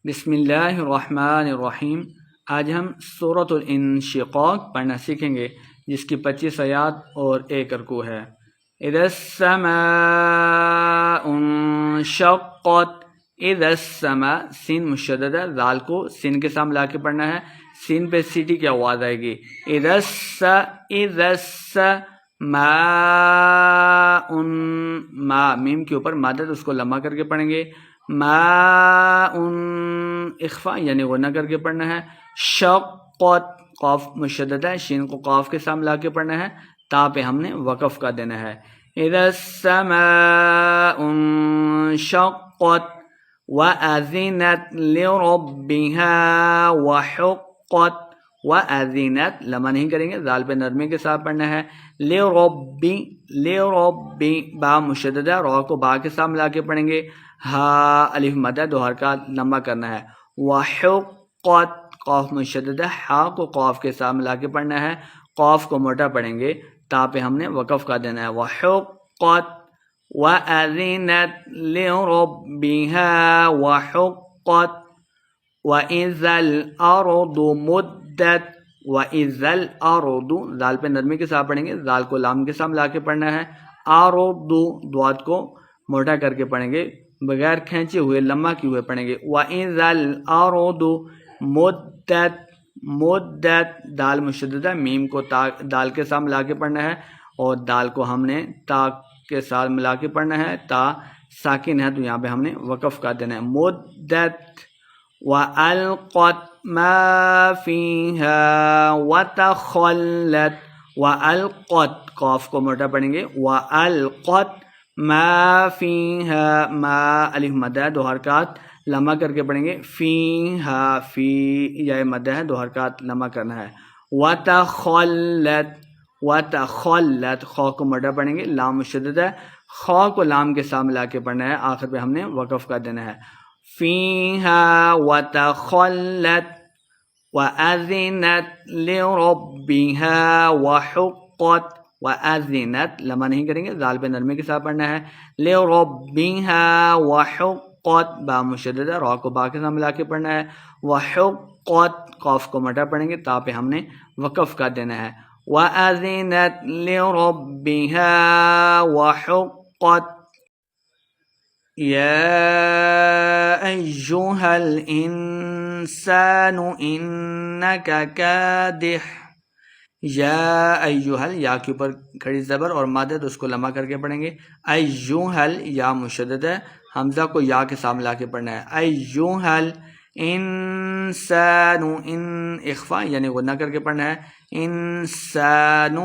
بسم اللہ الرحمن الرحیم۔ آج ہم سورۃ الانشقاق پڑھنا سیکھیں گے، جس کی 25 آیات اور 1 رکوع ہے۔ اذا السماء انشقت، اذا السماء سین مشدد ہے، ذال کو سین کے ساتھ ملا کے پڑھنا ہے، سین پہ سیٹی کی آواز آئے گی۔ اذا ما میم کے اوپر مادت، اس کو لمبا کر کے پڑھیں گے۔ ما اخفا یعنی غنہ کر کے پڑھنا ہے۔ شقت قاف مشدد ہے، شین کو قاف کے ساتھ ملا کے پڑھنا ہے، تا پہ ہم نے وقف کا دینا ہے۔ اذا السماء انشقت وأذنت لربها وحقت، وأذنت لمحہ نہیں کریں گے، ذال پہ نرمی کے ساتھ پڑھنا ہے۔ لربی با مشدد ہے، را کو با کے ساتھ ملا کے پڑھیں گے۔ ہا الف مد ہے، 2 حرکات لمبا کرنا ہے۔ وحقت قاف مشدد ہے، ہا کو قاف کے ساتھ ملا کے پڑھنا ہے، قاف کو موٹا پڑھیں گے، تا پہ ہم نے وقف کا دینا ہے۔ وحقت وأذنت لربها وحقت وإذا الأرض مدت، وإذا الأرض ذال پہ نرمی کے ساتھ پڑھیں گے، ذال کو لام کے ساتھ ملا کے پڑھنا ہے۔ أرض دوات کو موٹا کر کے پڑھیں گے، بغیر کھینچے ہوئے لمبا کیے ہوئے پڑھیں گے۔ وإذا الأرض مدت، مدت دال مشدد ہے، میم کو دال کے ساتھ ملا کے پڑھنا ہے، اور دال کو ہم نے تا کے ساتھ ملا کے پڑھنا ہے، تا ساکن ہے تو یہاں پہ ہم نے وقف کا دینا ہے۔ مدت وألقت ما فيها وتخلت، وألقت قاف کو موٹا پڑھیں گے، وألقت ما فيها ما الف مد ہے، 2 حرکات لمبا کر کے پڑھیں گے۔ فیہا فی یا مد ہے، 2 حرکات لمبا کرنا ہے۔ وتخلت، وتخلت خا کو موٹا پڑھیں گے، لام مشدد ہے، خا کو لام کے ساتھ ملا کے پڑھنا ہے، آخر پہ ہم نے وقف کا دینا ہے۔ فیہا وتخلت وأذنت لربها وحقت، وأذنت لمحہ نہیں کریں گے، ذال پہ نرمی کے ساتھ پڑھنا ہے۔ لربها وحقت با مشدد ہے، را کو با کے ساتھ ملا کے پڑھنا ہے۔ وحقت قاف کو مٹا پڑھیں گے، تا پہ ہم نے وقف کا دینا ہے۔ وأذنت لربها وحقت يا أيها الإنسان إنك كادح، یا ایوہل یا کے اوپر کھڑی زبر اور مادت، اس کو لمبا کر کے پڑھیں گے۔ ایوہل یا مشدد ہے، حمزہ کو یا کے ساتھ ملا کے پڑھنا ہے۔ ایوہل انسان، ان اخفا یعنی غنہ کر کے پڑھنا ہے۔ انسان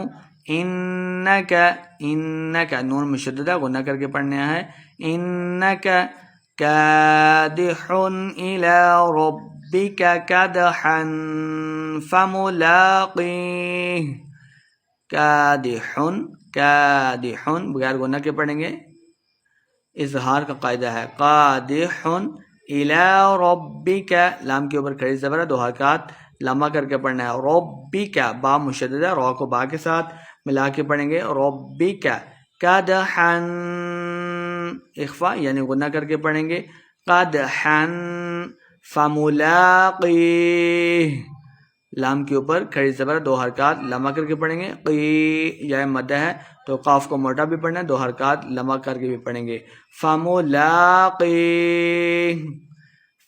انک، انک نون مشدد ہے، غنہ کر کے پڑھنا ہے۔ انک کادح الی ربک کدحا فملاقیہ، کادح کادح بغیر غنہ کے پڑھیں گے، اظہار کا قاعدہ ہے۔ قادح الی ربک، لام کے اوپر کھڑی زبر ہے، 2 حرکات لمبا کر کے پڑھنا ہے۔ ربک با مشدد ہے، را کو با کے ساتھ ملا کے پڑھیں گے۔ ربک کدحا اخفا یعنی غنہ کر کے پڑھیں گے۔ قدحا فملاقیہ، لام کے اوپر کھڑی زبر 2 حرکات لمبا کر کے پڑھیں گے۔ قی یا مد ہے تو قاف کو موٹا بھی پڑھنا ہے، 2 حرکات لمبا کر کے بھی پڑھیں گے۔ فملاقیہ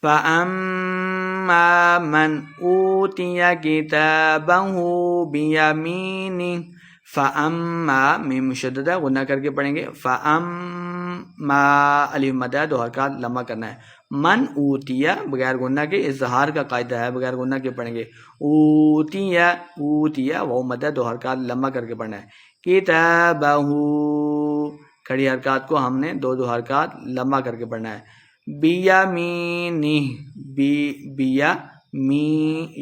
فأما من أوتي كتابه بيمينه، فأما میم مشدد ہے، غنہ کر کے پڑھیں گے۔ فأما الف مد ہے، 2 حرکات لمبا کرنا ہے۔ من اوتیا بغیر غنہ کے، اظہار کا قاعدہ ہے، بغیر غنہ کے پڑھیں گے۔ اوتیا اوتیا وہ مد ہے، 2 حرکات لمبا کر کے پڑھنا ہے۔ کتابہ کھڑی حرکات کو ہم نے 2 حرکات لمبا کر کے پڑھنا ہے۔ بیامینہ، بیا می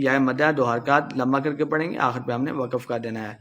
یا مد ہے، 2 حرکات لمبا کر کے پڑھیں گے، آخر پہ ہم نے وقف کا دینا ہے۔